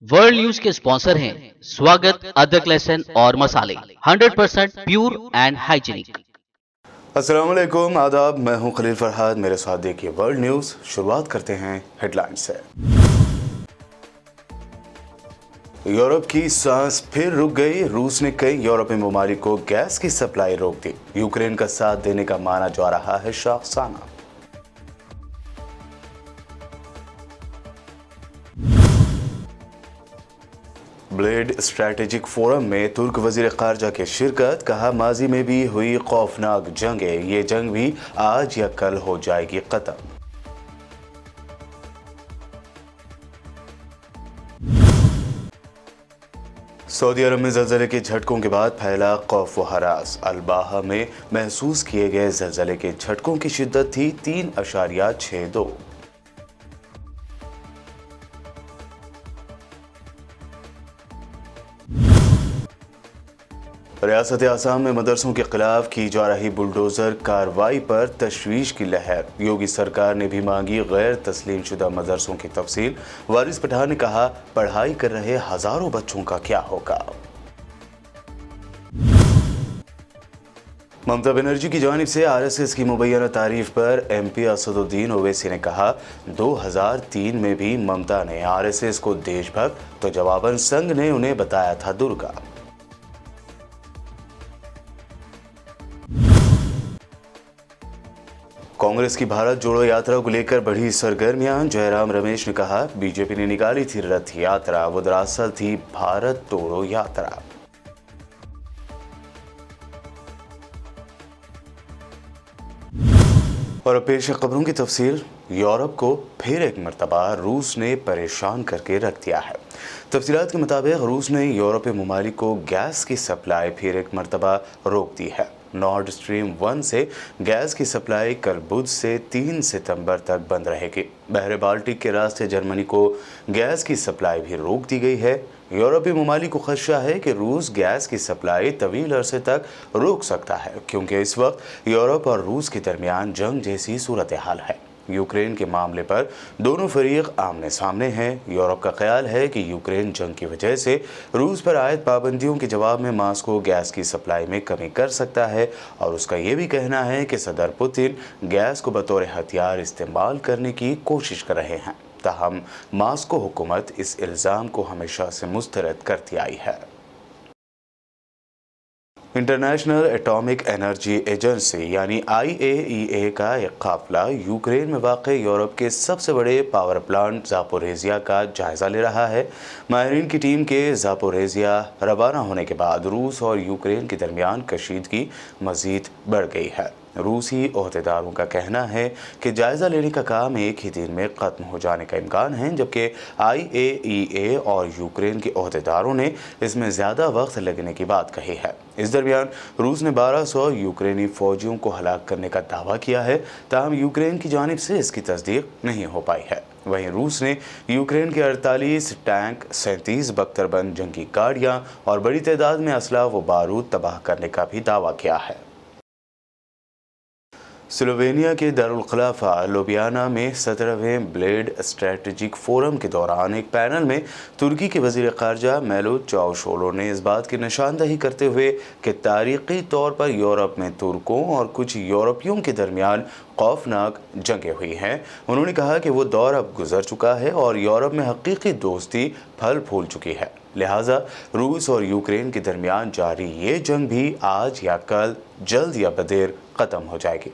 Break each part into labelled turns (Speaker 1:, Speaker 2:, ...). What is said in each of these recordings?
Speaker 1: World news के sponsor हैं स्वागत, अदरक, लहसुन और मसाले 100% प्योर एंड हाइजीनिक।
Speaker 2: अस्सलाम वालेकुम, आदाब। मैं हूं खलील फरहाद। मेरे साथ देखिए वर्ल्ड न्यूज़। शुरुआत करते हैं हेडलाइन से। यूरोप की सांस फिर रुक गई। रूस ने कई यूरोपीय ममालिक को गैस की सप्लाई रोक दी। यूक्रेन का साथ देने का माना जा रहा है शाखसाना। ब्लेड स्ट्रैटेजिक फोरम में तुर्क वजीर खारजा की शिरकत। कहा, माजी में भी हुई खौफनाक जंगें, ये जंग भी आज या कल हो जाएगी खत्म। सऊदी अरब में ज़लज़ले के झटकों के बाद फैला खौफ व हरास। अल-बाहा में महसूस किए गए ज़लज़ले के झटकों की शिद्दत थी 3.62। रियासत आसाम में मदरसों के खिलाफ की जा रही बुलडोजर कार्रवाई पर तशवीश की लहर। योगी सरकार ने भी मांगी गैर तस्लीम शुदा मदरसों की तफसील। वारिस पठान ने कहा, पढ़ाई कर रहे हजारों बच्चों का क्या होगा। ममता बनर्जी की जानिब से आरएसएस की मुबैना तारीफ पर एमपी असदुद्दीन ओवैसी ने कहा, 2003 में भी ममता ने आरएसएस को देशभक्त तो जवाबन संघ ने उन्हें बताया था दुर्गा। कांग्रेस की भारत जोड़ो यात्रा को लेकर बढ़ी सरगर्मियां। जयराम रमेश ने कहा, बीजेपी ने निकाली थी रथ यात्रा, वो दरअसल थी भारत तोड़ो यात्रा। और पेश खबरों की तफसील। यूरोप को फिर एक मरतबा रूस ने परेशान करके रख दिया है। तफसीलात के मुताबिक रूस ने यूरोपीय ममालिक को गैस की सप्लाई फिर एक मरतबा रोक दी है। नॉर्ड स्ट्रीम 1 से गैस की सप्लाई कल बुध से 3 सितंबर तक बंद रहेगी। बहरे बाल्टिक के रास्ते जर्मनी को गैस की सप्लाई भी रोक दी गई है। यूरोपीय ममालिक को खदशा है कि रूस गैस की सप्लाई तवील अरसे तक रोक सकता है, क्योंकि इस वक्त यूरोप और रूस के दरमियान जंग जैसी सूरत हाल है। यूक्रेन के मामले पर दोनों फरीक आमने सामने हैं। यूरोप का ख्याल है कि यूक्रेन जंग की वजह से रूस पर आयद पाबंदियों के जवाब में मास्को गैस की सप्लाई में कमी कर सकता है, और उसका ये भी कहना है कि सदर पुतिन गैस को बतौर हथियार इस्तेमाल करने की कोशिश कर रहे हैं। ताहम मास्को हुकूमत इस इल्ज़ाम को हमेशा से मुस्तरद करती आई है। इंटरनेशनल एटॉमिक एनर्जी एजेंसी यानी IAEA का एक काफिला यूक्रेन में वाक़ यूरोप के सबसे बड़े पावर प्लांट ज़ापोरेज़िया का जायज़ा ले रहा है। माहिरीन की टीम के ज़ापोरेज़िया रवाना होने के बाद रूस और यूक्रेन के दरमियान कशीदगी मज़ीद बढ़ गई है। रूसी ओहदेदारों का कहना है कि जायज़ा लेने का काम एक ही दिन में ख़त्म हो जाने का इम्कान है, जबकि IAEA और यूक्रेन के ओहदेदारों ने इसमें ज़्यादा वक्त लगने की बात कही है। इस दरमियान रूस ने 1200 यूक्रेनी फ़ौजियों को हलाक करने का दावा किया है, ताहम यूक्रेन की जानिब से इसकी तस्दीक नहीं हो पाई है। वहीं रूस ने यूक्रेन के 48 टैंक, 37 बख्तरबंद जंगी गाड़ियाँ और बड़ी तादाद में असला व बारूद तबाह करने का भी दावा किया है। स्लोवेनिया के दारुल खिलाफा लोबियाना में 17वें ब्लेड स्ट्रैटेजिक फोरम के दौरान एक पैनल में तुर्की के वजीर खारजा मेवलूत चावुशोगलू ने इस बात की निशानदही करते हुए कि तारीखी तौर पर यूरोप में तुर्कों और कुछ यूरोपियों के दरमियान खौफनाक जंगें हुई हैं। उन्होंने कहा कि वो दौर अब गुजर चुका है और यूरोप में हकीकी दोस्ती फल फूल चुकी है, लिहाजा रूस और यूक्रेन के दरमियान जारी ये जंग भी आज या कल, जल्द या बदेर ख़त्म हो जाएगी।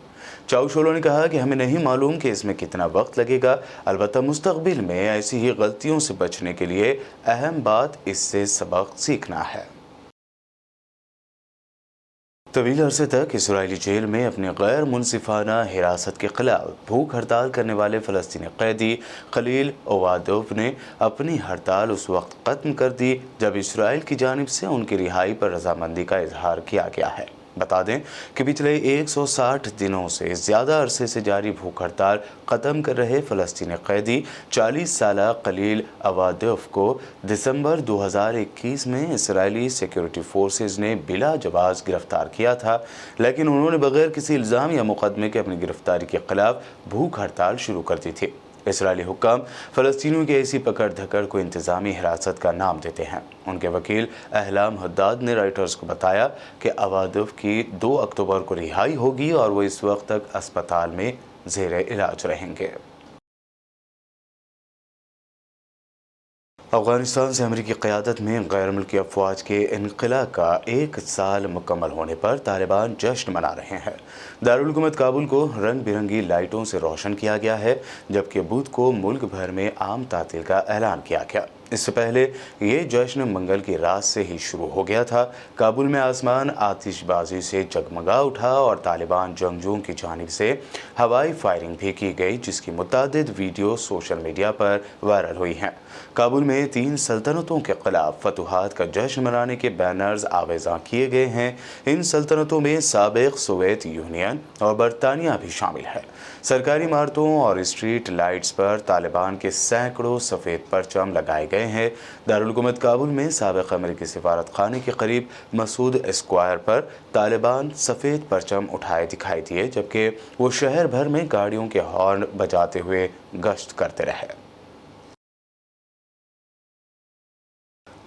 Speaker 2: चावुशोगलू ने कहा कि हमें नहीं मालूम कि इसमें कितना वक्त लगेगा, अलबत्ता मुस्तकबिल में ऐसी ही गलतियों से बचने के लिए अहम बात इससे सबक सीखना है। तवील अरसे तक इसराइली जेल में अपनी गैर मुनसिफाना हिरासत के खिलाफ भूख हड़ताल करने वाले फ़लस्तीनी कैदी खलील ओवादोव ने अपनी हड़ताल उस वक्त ख़त्म कर दी जब इसराइल की जानिब से उनकी रिहाई पर रजामंदी का इजहार किया गया है। बता दें कि पिछले 160 दिनों से ज़्यादा अरसे से जारी भूख हड़ताल ख़त्म कर रहे फ़लस्तीनी कैदी 40 साला खलील ओवादोव को दिसंबर 2021 में इसराइली सिक्योरिटी फोर्सेस ने बिला जवाज़ गिरफ्तार किया था, लेकिन उन्होंने बगैर किसी इल्ज़ाम या मुकदमे के अपनी गिरफ्तारी के खिलाफ भूख हड़ताल शुरू कर दी थी। इसराइली हुक्काम फ़लस्तीनियों की ऐसी पकड़ धकड़ को इंतज़ामी हिरासत का नाम देते हैं। उनके वकील अहलाम हद्दाद ने रॉयटर्स को बताया कि अवादिफ की 2 अक्टूबर को रिहाई होगी और वो इस वक्त तक अस्पताल में ज़ेर इलाज रहेंगे। अफगानिस्तान से अमेरिकी क़यादत में गैर मुल्की अफवाज के इनक़िला का 1 साल मुकम्मल होने पर तालिबान जश्न मना रहे हैं। दारुल हुकूमत काबुल को रंग बिरंगी लाइटों से रोशन किया गया है, जबकि बुध को मुल्क भर में आम तातील का ऐलान किया गया। इससे पहले ये जश्न मंगल की रात से ही शुरू हो गया था। काबुल में आसमान आतिशबाजी से जगमगा उठा और तालिबान जंगजुओं की जानिब से हवाई फायरिंग भी की गई, जिसकी मुतादिद वीडियो सोशल मीडिया पर वायरल हुई हैं। काबुल में 3 सल्तनतों के खिलाफ फतूहात का जश्न मनाने के बैनर्स आवेज़ां किए गए हैं। इन सल्तनतों में साबिक़ सोवियत यूनियन और बरतानिया भी शामिल है। सरकारी इमारतों और स्ट्रीट लाइट्स पर तालिबान के सैकड़ों सफ़ेद परचम लगाए गए हैं। दारुल हुकूमत काबुल में साबिक़ अमेरिकी सिफारत खाने के करीब मसूद स्क्वायर पर तालिबान सफ़ेद परचम उठाए दिखाई दिए, जबकि वो शहर भर में गाड़ियों के हॉर्न बजाते हुए गश्त करते रहे।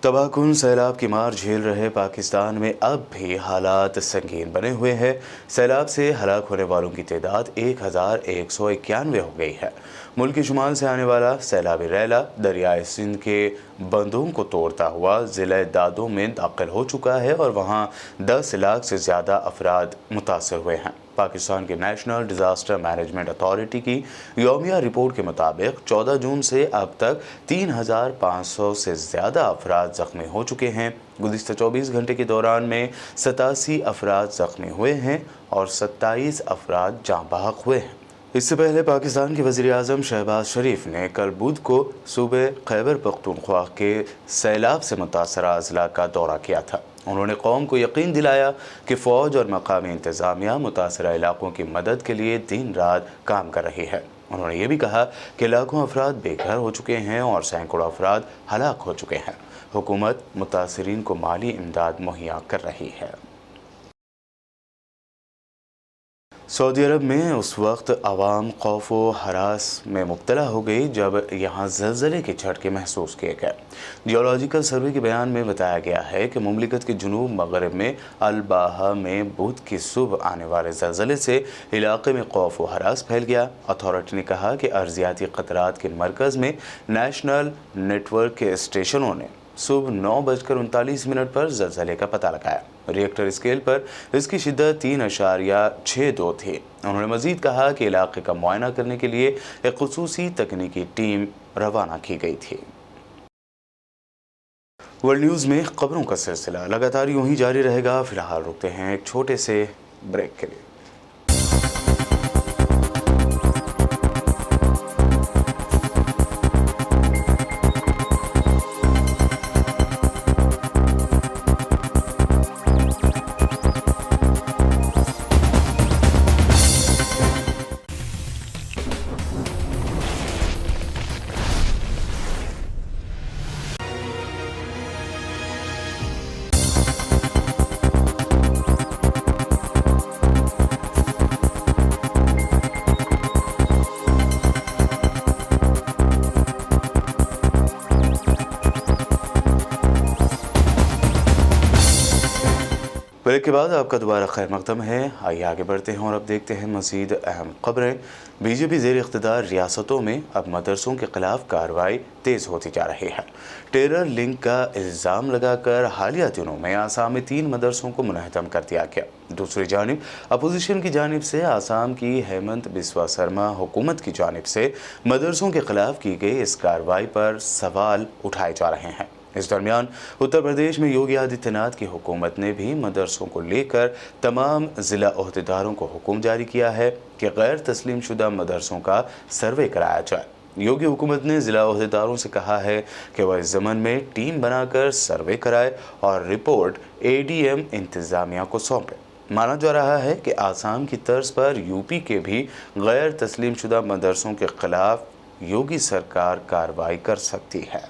Speaker 2: तबाहकुन सैलाब की मार झेल रहे पाकिस्तान में अब भी हालात संगीन बने हुए हैं। सैलाब से हलाक होने वालों की तादाद 1191 हो गई है। मुल्क के शुमाल से आने वाला सैलाबी रैला दरियाए सिंध के बंदों को तोड़ता हुआ ज़िले दादो में दाखिल हो चुका है और वहाँ 10 लाख से ज़्यादा अफराद मुतासर हुए हैं। पाकिस्तान के नेशनल डिज़ास्टर मैनेजमेंट अथॉरिटी की यौमिया रिपोर्ट के मुताबिक 14 जून से अब तक 3,500 से ज़्यादा अफराद ज़ख्मी हो चुके हैं। गुज़िश्ता 24 घंटे के दौरान में 87 अफराद ज़ख्मी हुए हैं और 27 अफराद जाँ बहक हुए हैं। इससे पहले पाकिस्तान के वज़ीर आज़म शहबाज शरीफ ने कल बुध को सूबे खैबर पख्तूनख्वा के सैलाब से मुतासरा अज़ला का दौरा किया था। उन्होंने कौम को यकीन दिलाया कि फ़ौज और मकामी इंतज़ामिया मुतासरा इलाक़ों की मदद के लिए दिन रात काम कर रही है। उन्होंने ये भी कहा कि लाखों अफराद बेघर हो चुके हैं और सैकड़ों अफराद हलाक हो चुके हैं। हुकूमत मुतासरीन को माली इमदाद मुहैया कर रही है। सऊदी अरब में उस वक्त आवाम खौफ व हरास में मुब्तला हो गई जब यहाँ ज़लज़ले के झटके महसूस किए गए। जियोलॉजिकल सर्वे के बयान में बताया गया है कि मुमलिकत के जुनूब मगरब में अलबाहा में बुध की सुबह आने वाले ज़लज़ले से इलाके में खौफ व हरास फैल गया। अथॉरिटी ने कहा कि अर्जियाती ख़तरात के मरकज़ में नेशनल नेटवर्क के स्टेशनों ने सुबह 9:39 पर ज़लज़ले का पता लगाया। रिएक्टर स्केल पर इसकी शिद्दत 3.62 थी। उन्होंने मज़ीद कहा कि इलाके का मुआयना करने के लिए एक ख़ुसूसी तकनीकी टीम रवाना की गई थी। वर्ल्ड न्यूज़ में खबरों का सिलसिला लगातार यूं ही जारी रहेगा। फिलहाल रुकते हैं एक छोटे से ब्रेक के लिए। ब्रेक के बाद आपका दोबारा खैर मकदम है। आइए आगे बढ़ते हैं और अब देखते हैं मज़ीद अहम खबरें। बीजेपी ज़ेर इक़्तिदार रियासतों में अब मदरसों के ख़िलाफ़ कार्रवाई तेज़ होती जा रही है। टेरर लिंक का इल्ज़ाम लगाकर हालिया दिनों में आसाम में 3 मदरसों को मुनहदम कर दिया गया। दूसरी जानिब अपोजिशन की जानिब से आसाम की हेमंत बिस्वा शर्मा हुकूमत की जानिब से मदरसों के ख़िलाफ़ की गई इस कार्रवाई पर सवाल उठाए जा रहे हैं। इस दरमियान उत्तर प्रदेश में योगी आदित्यनाथ की हुकूमत ने भी मदरसों को लेकर तमाम ज़िला ओहदेदारों को हुक्म जारी किया है कि गैर तस्लीम शुदा मदरसों का सर्वे कराया जाए। योगी हुकूमत ने ज़िला ओहदेदारों से कहा है कि वह इस ज़मन में टीम बनाकर सर्वे कराए और रिपोर्ट ADM इंतज़ामिया को सौंपे। माना जा रहा है कि आसाम की तर्ज पर यूपी के भी गैर तस्लीम शुदा मदरसों के ख़िलाफ़ योगी सरकार कार्रवाई कर सकती है।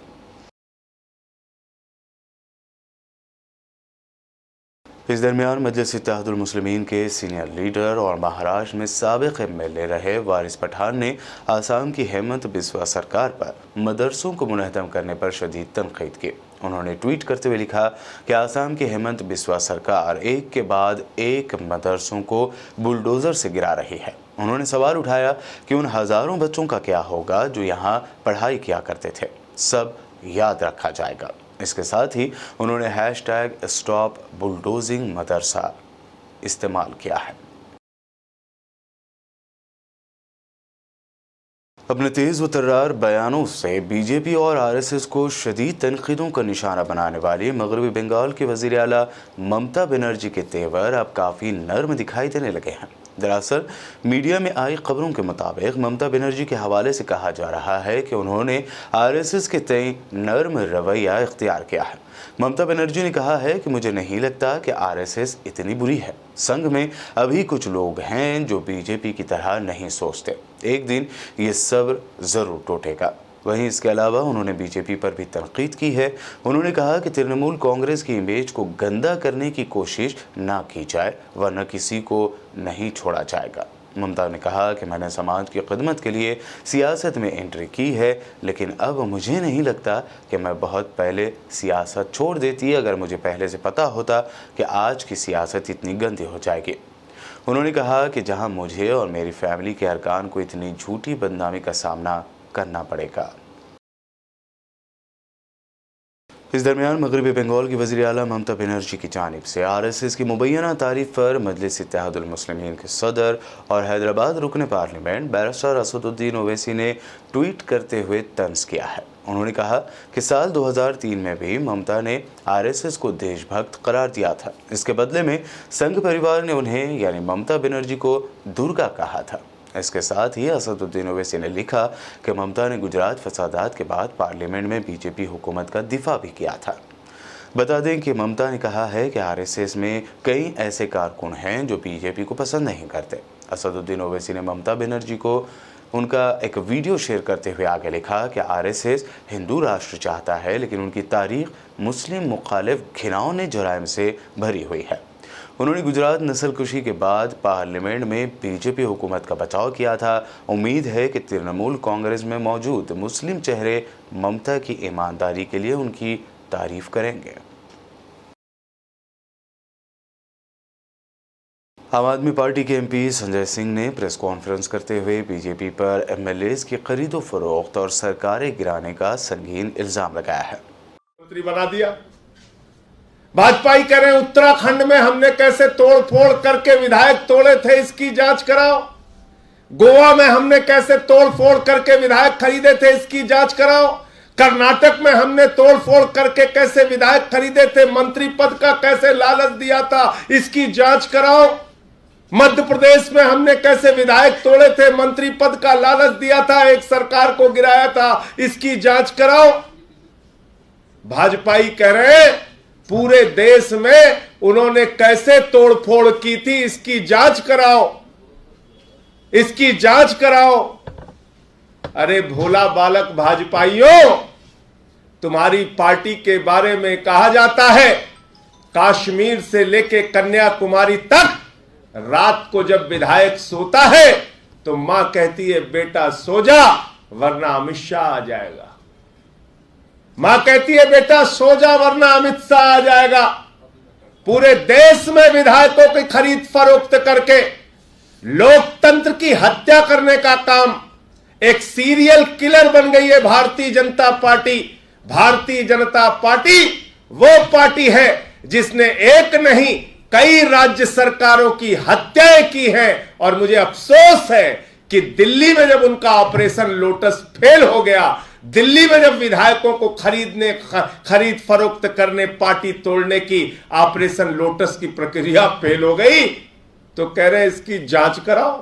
Speaker 2: इस दरमियान मजलिस इत्तेहादुल मुस्लिमीन के सीनियर लीडर और महाराष्ट्र में साबिक एमएलए रहे वारिस पठान ने आसाम की हेमंत बिस्वा सरकार पर मदरसों को मुनहदम करने पर शदीद तनकीद की। उन्होंने ट्वीट करते हुए लिखा कि आसाम की हेमंत बिस्वा सरकार एक के बाद एक मदरसों को बुलडोज़र से गिरा रही है। उन्होंने सवाल उठाया कि उन हज़ारों बच्चों का क्या होगा जो यहाँ पढ़ाई किया करते थे। सब याद रखा जाएगा। इसके साथ ही उन्होंने #स्टॉप बुलडोजिंग मदरसा इस्तेमाल किया है। अपने तेज़ व तर्रार बयानों से बीजेपी और आरएसएस को शदीद तनकीदों का निशाना बनाने वाली मगरबी बंगाल के वज़ीर आला ममता बनर्जी के तेवर अब काफ़ी नर्म दिखाई देने लगे हैं। दरअसल मीडिया में आई खबरों के मुताबिक ममता बनर्जी के हवाले से कहा जा रहा है कि उन्होंने आरएसएस के तय नर्म रवैया इख्तियार किया है। ममता बनर्जी ने कहा है कि मुझे नहीं लगता कि आरएसएस इतनी बुरी है। संघ में अभी कुछ लोग हैं जो बीजेपी की तरह नहीं सोचते। एक दिन ये सब्र ज़रूर टूटेगा। वहीं इसके अलावा उन्होंने बीजेपी पर भी तनकीद की है। उन्होंने कहा कि तृणमूल कांग्रेस की इमेज को गंदा करने की कोशिश ना की जाए, वरना किसी को नहीं छोड़ा जाएगा। ममता ने कहा कि मैंने समाज की खिदमत के लिए सियासत में एंट्री की है, लेकिन अब मुझे नहीं लगता कि मैं बहुत पहले सियासत छोड़ देती अगर मुझे पहले से पता होता कि आज की सियासत इतनी गंदी हो जाएगी। उन्होंने कहा कि जहां मुझे और मेरी फैमिली के अरकान को इतनी झूठी बदनामी का सामना करना पड़ेगा। इस दरमियान मगरबी बंगाल की वज़ीर आला ममता बनर्जी की जानिब से आरएसएस की मुबैना तारीफ पर मजलिस इत्तेहादुल मुस्लिमीन के सदर और हैदराबाद रुकन पार्लियामेंट बैरिस्टर असदुद्दीन ओवैसी ने ट्वीट करते हुए तंज किया है। उन्होंने कहा कि साल 2003 में भी ममता ने आरएसएस को देशभक्त करार दिया था। इसके बदले में संघ परिवार ने उन्हें यानी ममता बनर्जी को दुर्गा कहा था। इसके साथ ही असदुद्दीन ओवैसी ने लिखा कि ममता ने गुजरात फसादात के बाद पार्लियामेंट में बीजेपी हुकूमत का दिफा भी किया था। बता दें कि ममता ने कहा है कि आरएसएस में कई ऐसे कारकुन हैं जो बीजेपी को पसंद नहीं करते। असदुद्दीन ओवैसी ने ममता बनर्जी को उनका एक वीडियो शेयर करते हुए आगे लिखा कि आरएसएस हिंदू राष्ट्र चाहता है, लेकिन उनकी तारीख मुस्लिम मुखालिफ घिनौने जराइम से भरी हुई है। उन्होंने गुजरात नस्लकुशी के बाद पार्लियामेंट में बीजेपी हुकूमत का बचाव किया था। उम्मीद है कि तृणमूल कांग्रेस में मौजूद मुस्लिम चेहरे ममता की ईमानदारी के लिए उनकी तारीफ करेंगे। आम आदमी पार्टी के एमपी संजय सिंह ने प्रेस कॉन्फ्रेंस करते हुए बीजेपी पर एमएलएज की खरीदो फरोख्त और सरकारें गिराने का संगीन इल्जाम लगाया है।
Speaker 3: मंत्री बना दिया। भाजपा ही कह रहे हैं उत्तराखंड में हमने कैसे तोड़ फोड़ करके विधायक तोड़े थे, इसकी जांच कराओ। गोवा में हमने कैसे तोड़ फोड़ करके विधायक खरीदे थे, इसकी जांच कराओ। कर्नाटक में हमने तोड़ फोड़ करके कैसे विधायक खरीदे थे, मंत्री पद का कैसे लालच दिया था, इसकी जांच कराओ। मध्य प्रदेश में हमने कैसे विधायक तोड़े थे, मंत्री पद का लालच दिया था, एक सरकार को गिराया था, इसकी जांच कराओ। भाजपा ही कह रहे हैं पूरे देश में उन्होंने कैसे तोड़फोड़ की थी, इसकी जांच कराओ, इसकी जांच कराओ। अरे भोला बालक भाजपाइयों, तुम्हारी पार्टी के बारे में कहा जाता है कश्मीर से लेके कन्याकुमारी तक रात को जब विधायक सोता है तो मां कहती है बेटा सो जा वरना अमित शाह आ जाएगा। मां कहती है बेटा सो जा वरना अमित शाह आ जाएगा। पूरे देश में विधायकों की खरीद फरोख्त करके लोकतंत्र की हत्या करने का काम एक सीरियल किलर बन गई है भारतीय जनता पार्टी। भारतीय जनता पार्टी वो पार्टी है जिसने एक नहीं कई राज्य सरकारों की हत्याएं की हैं। और मुझे अफसोस है कि दिल्ली में जब उनका ऑपरेशन लोटस फेल हो गया, दिल्ली में जब विधायकों को खरीद फरोख्त करने, पार्टी तोड़ने की ऑपरेशन लोटस की प्रक्रिया फेल हो गई, तो कह रहे हैं इसकी जांच कराओ।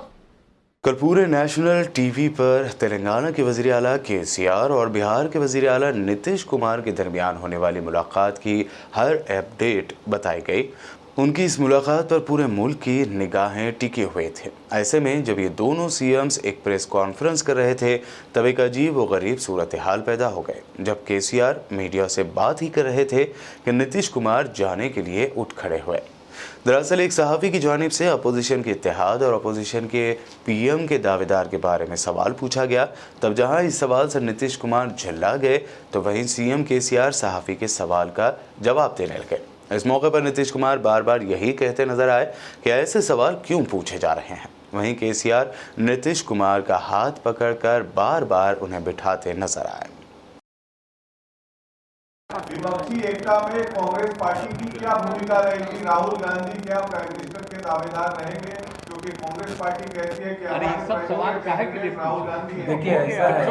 Speaker 2: कल पूरे नेशनल टीवी पर तेलंगाना के वज़ीर आला केसीआर और बिहार के वज़ीर आला नीतीश कुमार के दरमियान होने वाली मुलाकात की हर अपडेट बताई गई। उनकी इस मुलाकात पर पूरे मुल्क की निगाहें टिके हुए थे। ऐसे में जब ये दोनों सीएम्स एक प्रेस कॉन्फ्रेंस कर रहे थे तब एक अजीब व गरीब सूरत हाल पैदा हो गए। जब केसीआर मीडिया से बात ही कर रहे थे कि नीतीश कुमार जाने के लिए उठ खड़े हुए। दरअसल एक सहाफ़ी की जानिब से अपोजिशन के इत्तेहाद और अपोजिशन के पीएम के दावेदार के बारे में सवाल पूछा गया। तब जहां इस सवाल से नीतीश कुमार झल्ला गए तो वहीं सीएम केसीआर सहाफ़ी के सवाल का जवाब देने लगे। इस मौके पर नीतीश कुमार बार बार यही कहते नजर आए कि ऐसे सवाल क्यों पूछे जा रहे हैं। वहीं केसीआर नीतीश कुमार का हाथ पकड़कर बार बार उन्हें बिठाते नजर आए।
Speaker 4: विपक्षी एकता में कांग्रेस पार्टी की क्या भूमिका रहेगी? राहुल गांधी क्या प्राइम मिनिस्टर के दावेदार रहेंगे? क्योंकि कांग्रेस पार्टी कहती है कि
Speaker 5: अरे ये सब सवाल काहे के लिए
Speaker 4: राहुल गांधी है।
Speaker 6: देखिए ऐसा है,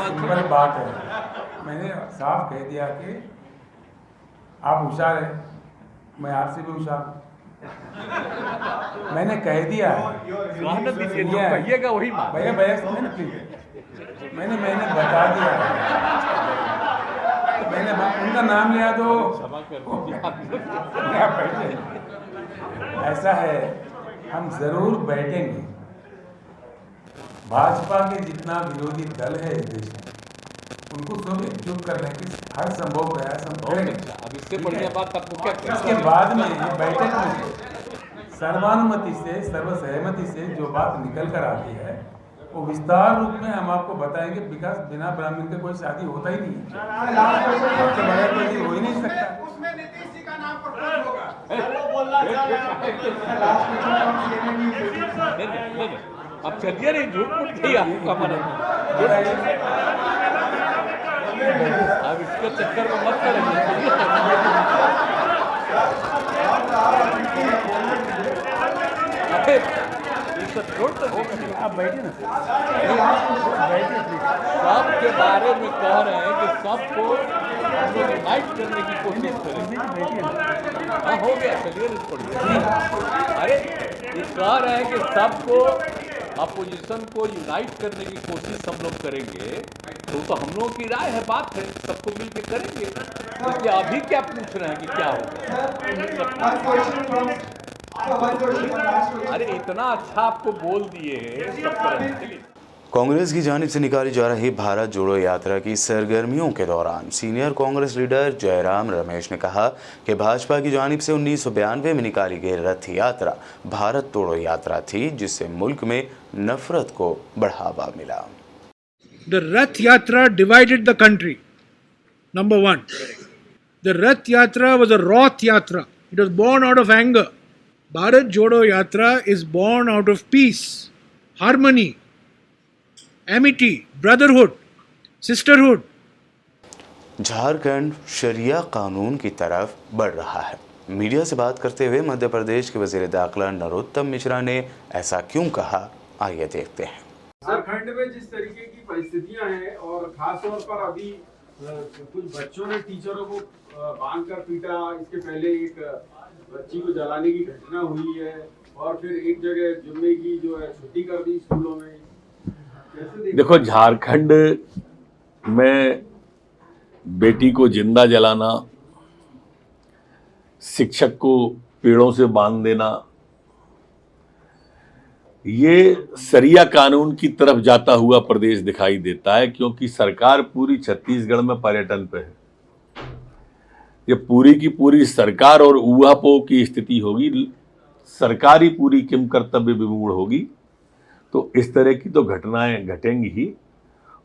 Speaker 6: सिंपल बात है। मैंने साफ कह दिया कि आप होशियार हैं, मैं आपसे भी होशियार हूँ। मैंने कह दिया है।
Speaker 5: जो कहिएगा वही बात।
Speaker 6: भैया सुनिए ना प्लीज। मैंने बता दिया है। मैंने उनका नाम लिया तो ऐसा है, हम जरूर बैठेंगे। भाजपा के जितना विरोधी दल है इस देश में, उनको सब एकजुट करने की हर संभव प्रयास हम करेंगे।
Speaker 5: अब इससे बढ़िया बात आपको क्या कहना?
Speaker 6: इसके बाद में बैठक में सर्वानुमति से, सर्वसहमति से जो बात निकल कर आती है वो विस्तार रूप में हम आपको बताएंगे। विकास बिना ब्राह्मण के कोई शादी होता ही नहीं है, आपके बगैर कोई चीज हो ही नहीं सकता।
Speaker 4: उसमें नीतीश जी का नाम प्रकट होगा। वो बोलना चाह रहे हैं।
Speaker 5: अब चलिए नहीं, झूठ मूठ नहीं आपका मन। अब इसके चक्कर में मत करेंगे।
Speaker 6: आप बैठिए ना,
Speaker 5: सबके बारे में कह रहे हैं कि सबको हम लोग यूनाइट करने की कोशिश करेंगे। हाँ हो गया, चलिए अरे ये कह रहे हैं कि सबको अपोजिशन को यूनाइट करने की कोशिश हम लोग करेंगे। तो हम लोगों की राय है, बात है, सबको मिलके करेंगे। इसलिए अभी क्या पूछ रहे हैं कि क्या होगा? अरे इतना अच्छा आपको बोल दिए सब तरह।
Speaker 2: कांग्रेस की जानिब से निकाली जा रही भारत जोड़ो यात्रा की सरगर्मियों के दौरान सीनियर कांग्रेस लीडर जयराम रमेश ने कहा कि भाजपा की जानिब से 1992 में निकाली गई रथ यात्रा भारत तोड़ो यात्रा थी, जिससे मुल्क में नफरत को बढ़ावा मिला।
Speaker 7: The Rath Yatra divided the country. Number one. The Rath Yatra was a Roth Yatra. It was born out of anger. Bharat Jodo Yatra is born out of peace, harmony, amity, brotherhood, sisterhood.
Speaker 2: Jharkhand शरिया कानून की तरफ बढ़ रहा है। Media से बात करते हुए मध्य प्रदेश के वजीर दाखिला नरोत्तम मिश्रा ने ऐसा क्यों कहा, आइए देखते हैं।
Speaker 8: झारखंड में जिस तरीके की परिस्थितियां हैं और खास तौर पर अभी कुछ बच्चों ने टीचरों को बांधकर पीटा, इसके पहले एक बच्ची को जलाने की घटना हुई है और फिर एक जगह जुम्मे की जो है छुट्टी कर दी स्कूलों में।
Speaker 5: देखो, झारखंड में बेटी को जिंदा जलाना, शिक्षक को पेड़ों से बांध देना, ये शरिया कानून की तरफ जाता हुआ प्रदेश दिखाई देता है। क्योंकि सरकार पूरी छत्तीसगढ़ में पर्यटन पे है। ये पूरी की पूरी सरकार और ऊहापोह की स्थिति होगी, सरकार ही पूरी किम कर्तव्य विमूढ़ होगी, तो इस तरह की तो घटनाएं घटेंगी ही।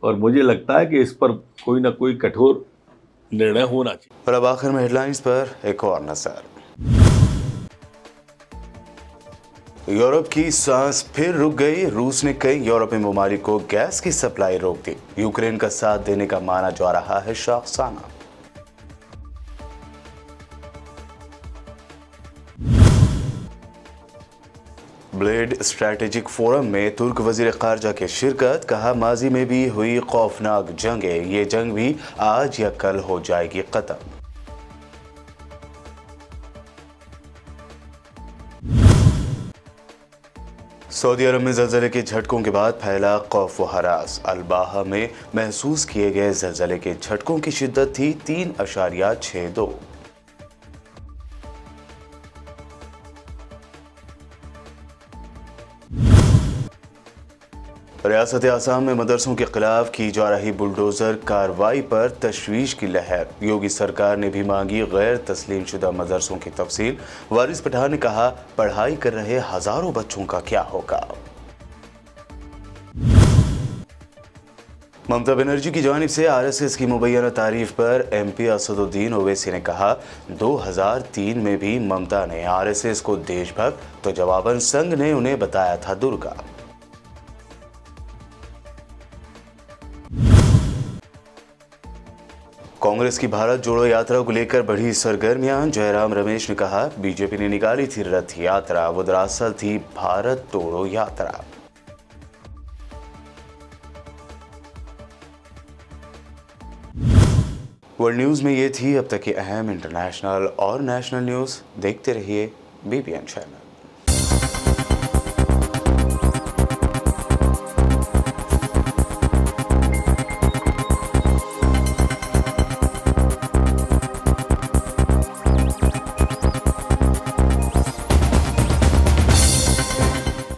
Speaker 5: और मुझे लगता है कि इस पर कोई ना कोई कठोर निर्णय होना चाहिए।
Speaker 2: और अब आखिर में हेडलाइंस पर एक और नजर। यूरोप की सांस फिर रुक गई। रूस ने कई यूरोपीय ममालिक को गैस की सप्लाई रोक दी। यूक्रेन का साथ देने का माना जा रहा है शाखसाना। ब्लेड स्ट्रैटेजिक फोरम में तुर्क वजीर खारजा की शिरकत। कहा, माजी में भी हुई खौफनाक जंगें, ये जंग भी आज या कल हो जाएगी खत्म। सऊदी अरब में ज़लज़ले के झटकों के बाद फैला खौफ व हरास। अल-बाहा में महसूस किए गए ज़लज़ले के झटकों की शिद्दत थी 3.62। रियासत आसाम में मदरसों के खिलाफ की जा रही बुलडोजर कार्रवाई पर तशवीश की लहर। योगी सरकार ने भी मांगी गैर तस्लीम शुदा मदरसों की तफसील। वारिस पठान ने कहा, पढ़ाई कर रहे हजारों बच्चों का क्या होगा। ममता बनर्जी की जानिब से आरएसएस की मुबैना तारीफ पर एमपी असदुद्दीन ओवैसी ने कहा, 2003 में भी ममता ने आरएसएस को देशभक्त तो जवाबन संघ ने उन्हें बताया था दुर्गा। कांग्रेस की भारत जोड़ो यात्रा को लेकर बढ़ी सरगर्मियां। जयराम रमेश ने कहा, बीजेपी ने निकाली थी रथ यात्रा, वो दरअसल थी भारत तोड़ो यात्रा। वर्ल्ड न्यूज में ये थी अब तक की अहम इंटरनेशनल और नेशनल न्यूज। देखते रहिए बीबीएन चैनल।